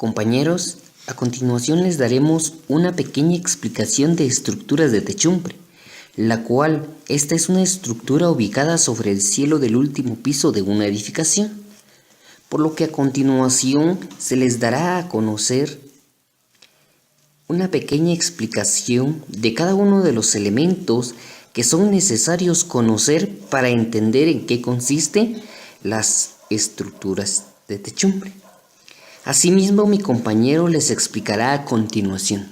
Compañeros, a continuación les daremos una pequeña explicación de estructuras de techumbre, la cual esta es una estructura ubicada sobre el cielo del último piso de una edificación, por lo que a continuación se les dará a conocer una pequeña explicación de cada uno de los elementos que son necesarios conocer para entender en qué consisten las estructuras de techumbre. Asimismo, mi compañero les explicará a continuación.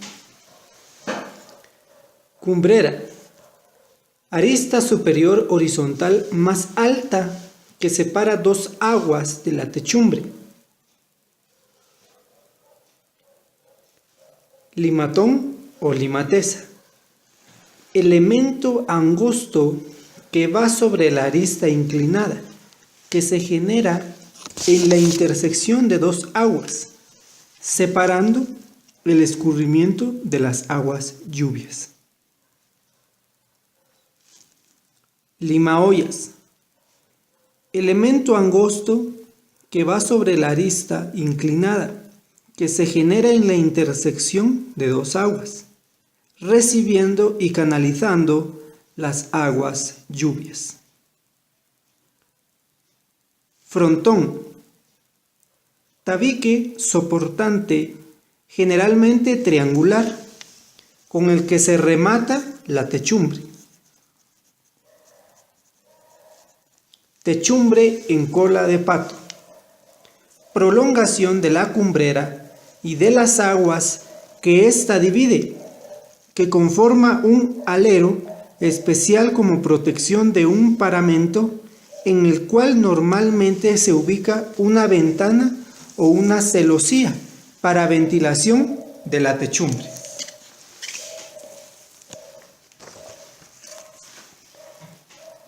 Cumbrera. Arista superior horizontal más alta que separa dos aguas de la techumbre. Limatón o limateza. Elemento angosto que va sobre la arista inclinada, que se genera en la intersección de dos aguas, separando el escurrimiento de las aguas lluvias. Limaollas. Elemento angosto que va sobre la arista inclinada, que se genera en la intersección de dos aguas, recibiendo y canalizando las aguas lluvias. Frontón. Tabique soportante, generalmente triangular, con el que se remata la techumbre. Techumbre en cola de pato. Prolongación de la cumbrera y de las aguas que ésta divide, que conforma un alero especial como protección de un paramento en el cual normalmente se ubica una ventana o una celosía para ventilación de la techumbre.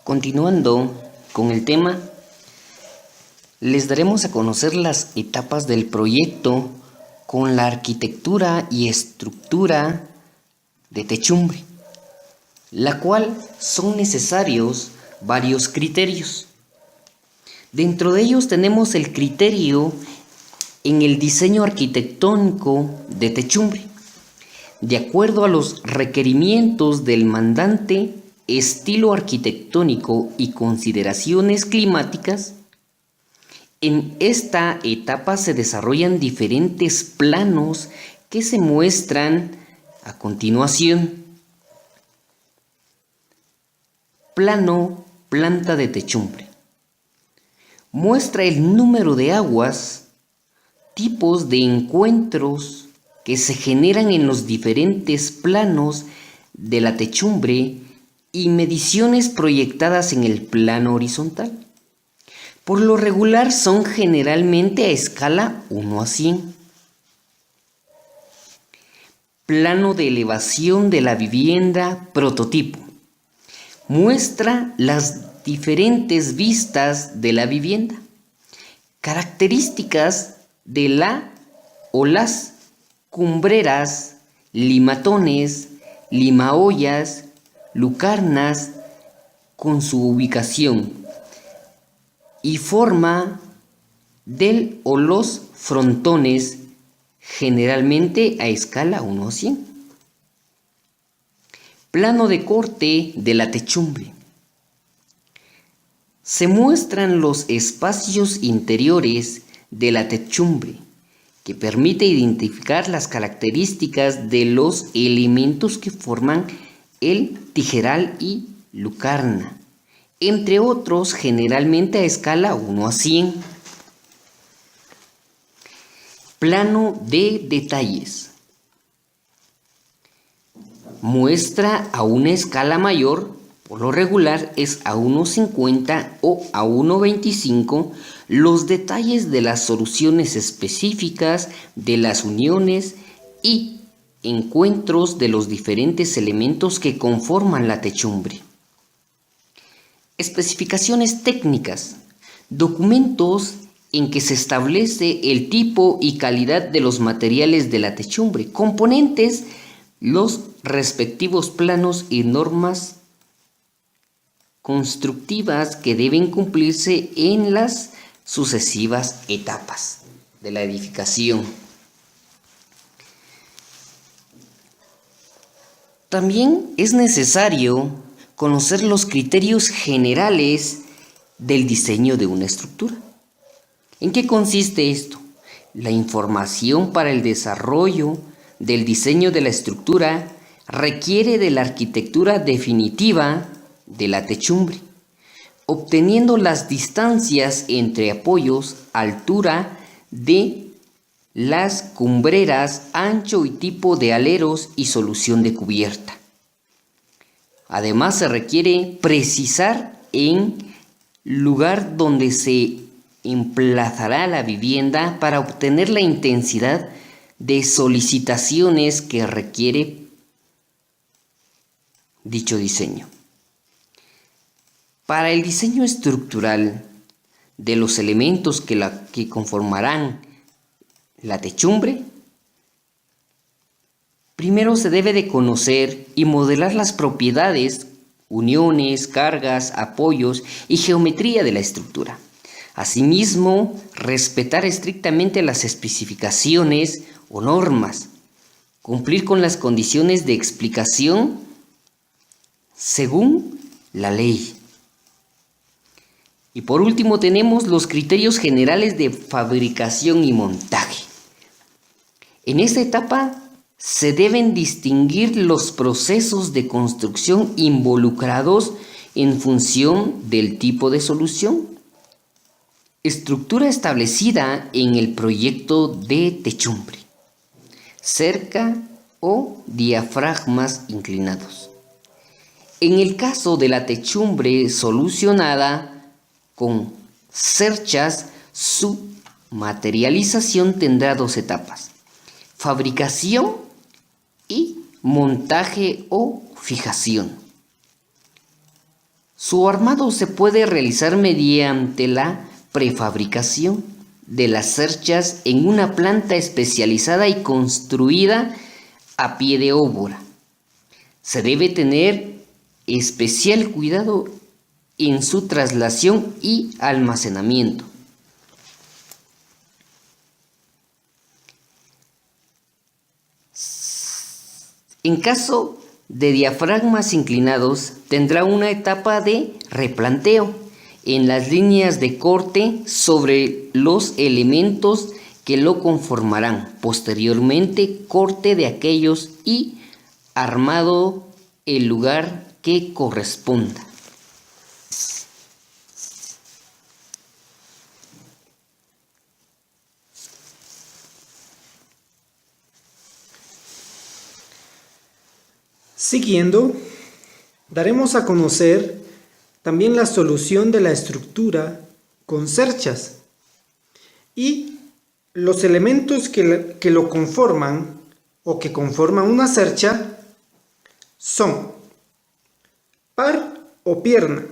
Continuando con el tema, les daremos a conocer las etapas del proyecto con la arquitectura y estructura de techumbre, la cual son necesarios varios criterios. Dentro de ellos tenemos el criterio en el diseño arquitectónico de techumbre, de acuerdo a los requerimientos del mandante, estilo arquitectónico y consideraciones climáticas. En esta etapa se desarrollan diferentes planos que se muestran a continuación. Plano, planta de techumbre. Muestra el número de aguas, tipos de encuentros que se generan en los diferentes planos de la techumbre y mediciones proyectadas en el plano horizontal. Por lo regular son generalmente a escala 1:100. Plano de elevación de la vivienda prototipo. Muestra las diferentes vistas de la vivienda. Características de la o las cumbreras, limatones, limaollas, lucarnas con su ubicación y forma del o los frontones, generalmente a escala 1:100. Plano de corte de la techumbre. Se muestran los espacios interiores de la techumbre, que permite identificar las características de los elementos que forman el tijeral y lucarna, entre otros, generalmente a escala 1:100. Plano de detalles. Muestra a una escala mayor, por lo regular es a 1:50 o a 1:25, los detalles de las soluciones específicas de las uniones y encuentros de los diferentes elementos que conforman la techumbre. Especificaciones técnicas. Documentos en que se establece el tipo y calidad de los materiales de la techumbre, componentes, los respectivos planos y normas constructivas que deben cumplirse en las sucesivas etapas de la edificación. También es necesario conocer los criterios generales del diseño de una estructura. ¿En qué consiste esto? La información para el desarrollo del diseño de la estructura requiere de la arquitectura definitiva de la techumbre, obteniendo las distancias entre apoyos, altura de las cumbreras, ancho y tipo de aleros y solución de cubierta. Además, se requiere precisar en lugar donde se emplazará la vivienda para obtener la intensidad de solicitaciones que requiere dicho diseño. Para el diseño estructural de los elementos que conformarán la techumbre, primero se debe de conocer y modelar las propiedades, uniones, cargas, apoyos y geometría de la estructura. Asimismo, respetar estrictamente las especificaciones o normas, cumplir con las condiciones de explicación según la ley. Y por último tenemos los criterios generales de fabricación y montaje. En esta etapa se deben distinguir los procesos de construcción involucrados en función del tipo de solución, estructura establecida en el proyecto de techumbre, cerca o diafragmas inclinados. En el caso de la techumbre solucionada con cerchas, su materialización tendrá dos etapas: fabricación y montaje o fijación. Su armado se puede realizar mediante la prefabricación de las cerchas en una planta especializada y construida a pie de obra. Se debe tener especial cuidado en su traslación y almacenamiento. En caso de diafragmas inclinados, tendrá una etapa de replanteo en las líneas de corte sobre los elementos que lo conformarán. Posteriormente, corte de aquellos y armado el lugar que corresponda. Siguiendo, daremos a conocer también la solución de la estructura con cerchas y los elementos que lo conforman o que conforman una cercha son par o pierna.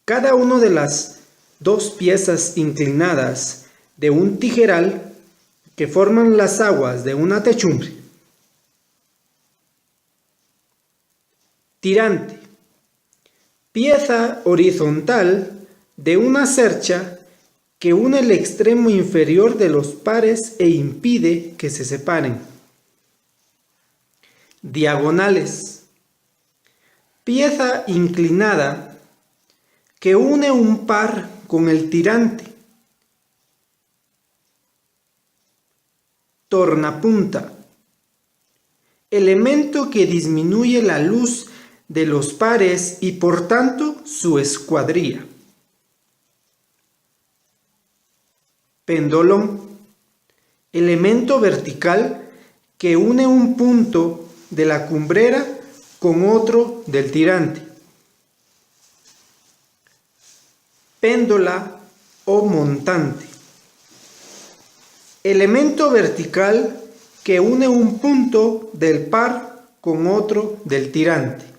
Cada una de las dos piezas inclinadas de un tijeral que forman las aguas de una techumbre. Tirante, pieza horizontal de una cercha que une el extremo inferior de los pares e impide que se separen. Diagonales, pieza inclinada que une un par con el tirante. Tornapunta, elemento que disminuye la luz de los pares y por tanto su escuadría. Pendolón, elemento vertical que une un punto de la cumbrera con otro del tirante. Péndola o montante, elemento vertical que une un punto del par con otro del tirante.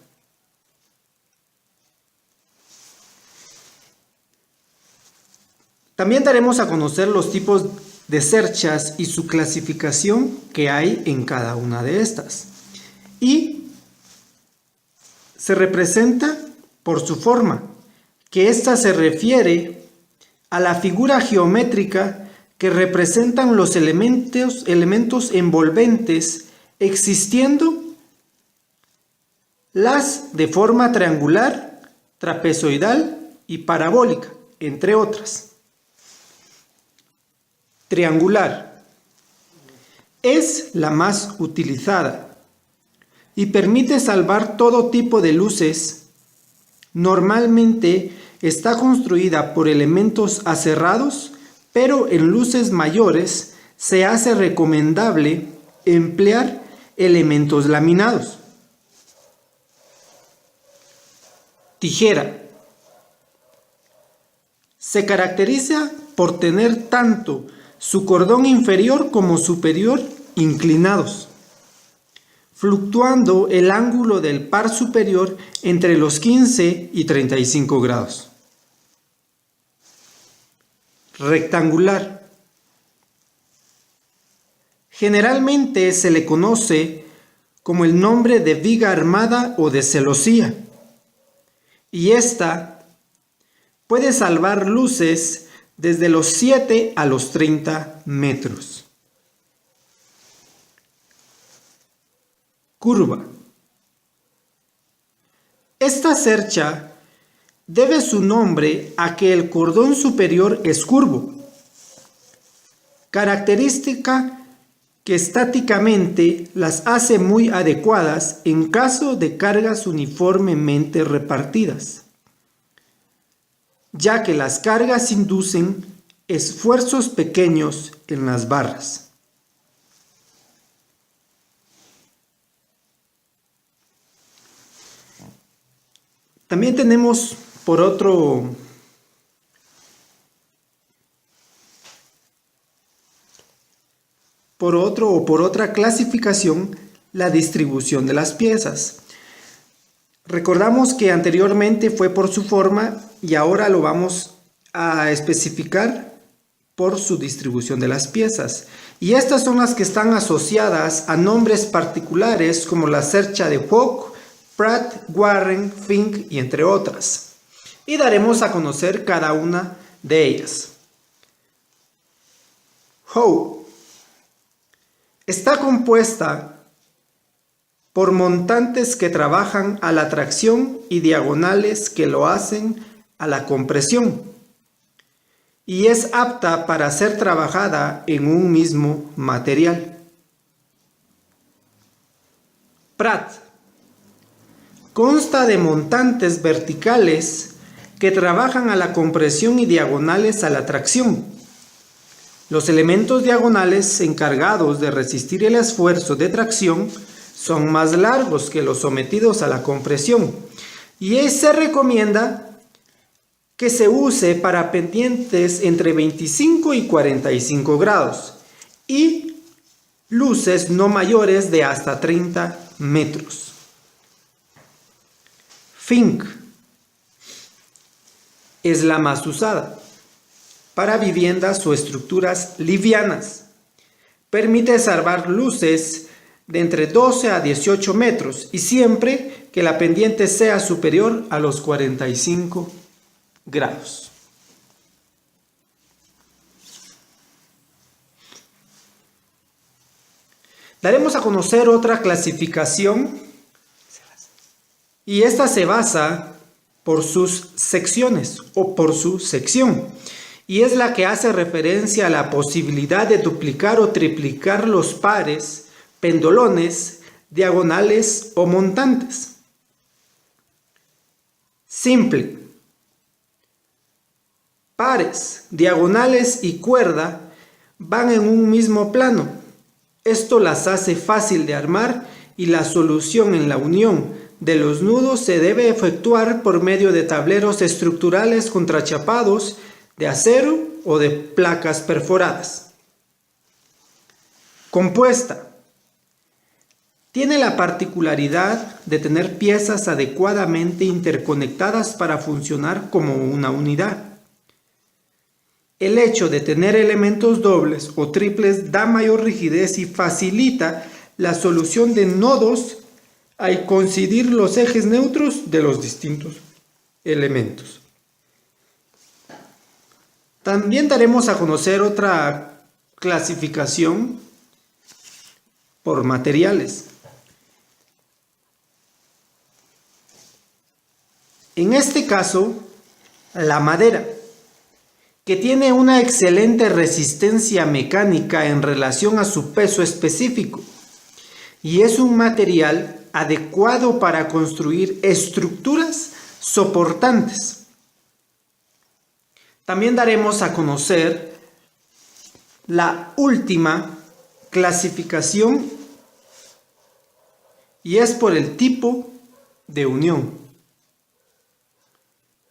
También daremos a conocer los tipos de cerchas y su clasificación que hay en cada una de estas. Y se representa por su forma, que ésta se refiere a la figura geométrica que representan los elementos envolventes existiendo las de forma triangular, trapezoidal y parabólica, entre otras. Triangular es la más utilizada y permite salvar todo tipo de luces. Normalmente está construida por elementos aserrados, pero en luces mayores se hace recomendable emplear elementos laminados. Tijera. Se caracteriza por tener tanto su cordón inferior como superior inclinados, fluctuando el ángulo del par superior entre los 15 y 35 grados. Rectangular. Generalmente se le conoce como el nombre de viga armada o de celosía, y esta puede salvar luces desde los 7 a los 30 metros. Curva. Esta cercha debe su nombre a que el cordón superior es curvo, característica que estáticamente las hace muy adecuadas en caso de cargas uniformemente repartidas, ya que las cargas inducen esfuerzos pequeños en las barras. También tenemos por otra clasificación la distribución de las piezas. Recordamos que anteriormente fue por su forma y ahora lo vamos a especificar por su distribución de las piezas. Y estas son las que están asociadas a nombres particulares como la cercha de Hooke, Pratt, Warren, Fink y entre otras. Y daremos a conocer cada una de ellas. Howe está compuesta por montantes que trabajan a la tracción y diagonales que lo hacen a la compresión, y es apta para ser trabajada en un mismo material. Pratt consta de montantes verticales que trabajan a la compresión y diagonales a la tracción. Los elementos diagonales encargados de resistir el esfuerzo de tracción son más largos que los sometidos a la compresión, y se recomienda que se use para pendientes entre 25 y 45 grados y luces no mayores de hasta 30 metros. Fink es la más usada para viviendas o estructuras livianas. Permite salvar luces de entre 12 a 18 metros y siempre que la pendiente sea superior a los 45 grados. Daremos a conocer otra clasificación y esta se basa por sus secciones o por su sección, y es la que hace referencia a la posibilidad de duplicar o triplicar los pares, pendolones, diagonales o montantes. Simple. Pares, diagonales y cuerda van en un mismo plano. Esto las hace fácil de armar y la solución en la unión de los nudos se debe efectuar por medio de tableros estructurales contrachapados de acero o de placas perforadas. Compuesta. Tiene la particularidad de tener piezas adecuadamente interconectadas para funcionar como una unidad. El hecho de tener elementos dobles o triples da mayor rigidez y facilita la solución de nodos al coincidir los ejes neutros de los distintos elementos. También daremos a conocer otra clasificación por materiales. En este caso, la madera, que tiene una excelente resistencia mecánica en relación a su peso específico y es un material adecuado para construir estructuras soportantes. También daremos a conocer la última clasificación y es por el tipo de unión.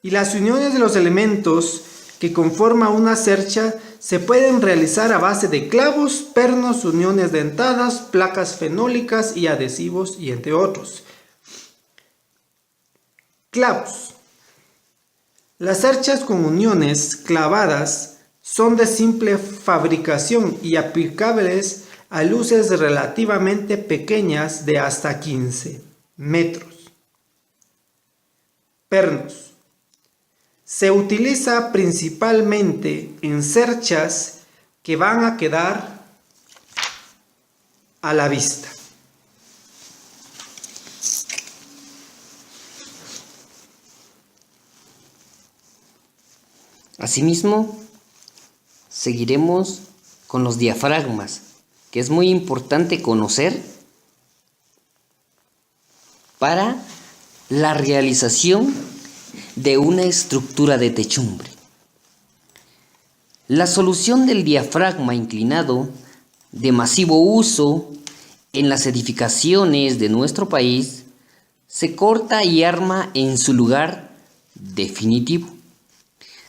Y las uniones de los elementos que conforman una cercha se pueden realizar a base de clavos, pernos, uniones dentadas, placas fenólicas y adhesivos, y entre otros. Clavos. Las cerchas con uniones clavadas son de simple fabricación y aplicables a luces relativamente pequeñas de hasta 15 metros. Pernos. Se utiliza principalmente en cerchas que van a quedar a la vista. Asimismo, seguiremos con los diafragmas, que es muy importante conocer para la realización de una estructura de techumbre. La solución del diafragma inclinado, de masivo uso en las edificaciones de nuestro país, se corta y arma en su lugar definitivo,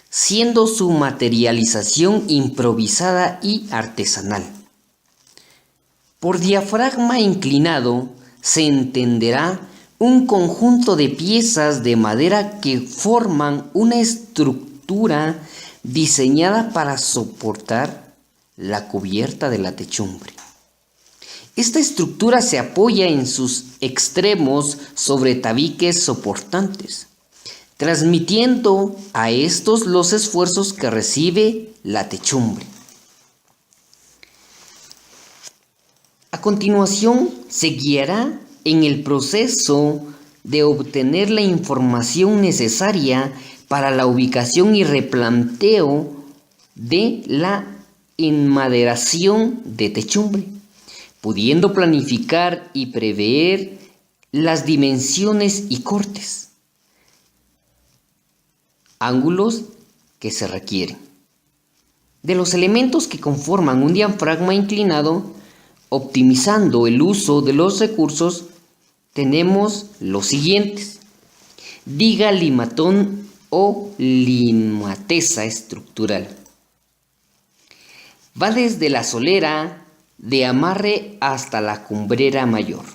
siendo su materialización improvisada y artesanal. Por diafragma inclinado se entenderá un conjunto de piezas de madera que forman una estructura diseñada para soportar la cubierta de la techumbre. Esta estructura se apoya en sus extremos sobre tabiques soportantes, transmitiendo a estos los esfuerzos que recibe la techumbre. A continuación se guiará en el proceso de obtener la información necesaria para la ubicación y replanteo de la enmaderación de techumbre, pudiendo planificar y prever las dimensiones y cortes, ángulos que se requieren. De los elementos que conforman un diafragma inclinado, optimizando el uso de los recursos, tenemos los siguientes: viga, limatón o limateza estructural. Va desde la solera de amarre hasta la cumbrera mayor.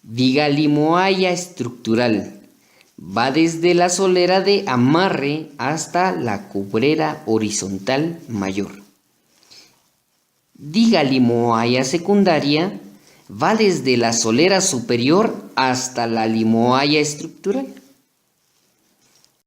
Viga limoaya estructural. Va desde la solera de amarre hasta la cumbrera horizontal mayor. Viga limoaya secundaria. Va desde la solera superior hasta la limoaya estructural.